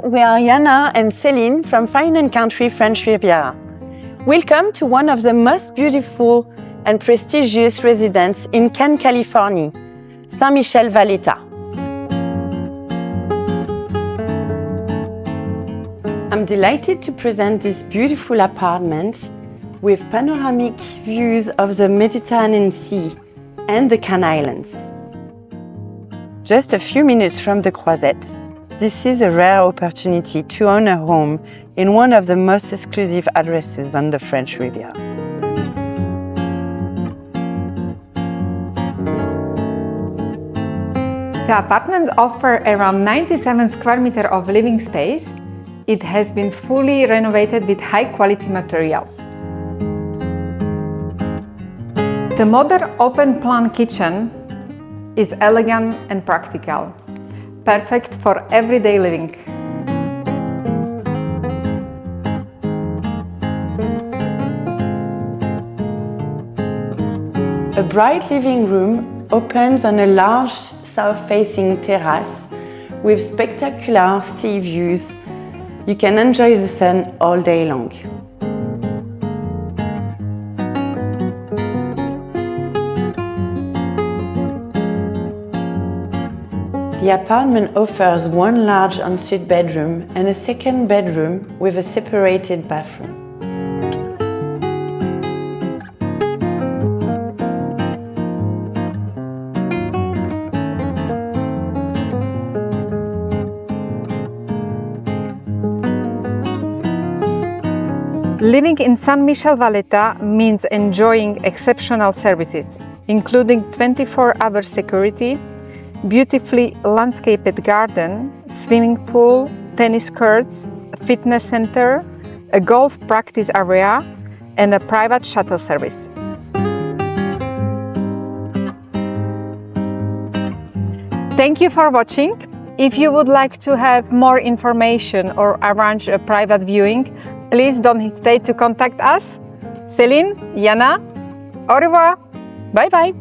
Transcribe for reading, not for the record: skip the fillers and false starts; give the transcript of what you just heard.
we are Jana and Céline from Fine & Country French Riviera. Welcome to one of the most beautiful and prestigious residences in Côte, Californie, Saint-Michel-Valletta. I'm delighted to present this beautiful apartment with panoramic views of the Mediterranean Sea and the Canary Islands. Just a few minutes from the Croisette, this is a rare opportunity to own a home in one of the most exclusive addresses on the French Riviera. The apartments offer around 97 square meters of living space. It has been fully renovated with high-quality materials. The modern open-plan kitchen is elegant and practical, perfect for everyday living. A bright living room opens on a large south-facing terrace with spectacular sea views. You can enjoy the sun all day long. The apartment offers one large ensuite bedroom and a second bedroom with a separated bathroom. Living in Saint-Michel-Valletta means enjoying exceptional services, including 24-hour security, beautifully landscaped garden, swimming pool, tennis courts, a fitness center, a golf practice area, and a private shuttle service. Thank you for watching. If you would like to have more information or arrange a private viewing, please don't hesitate to contact us. Céline, Jana, au revoir. Bye bye.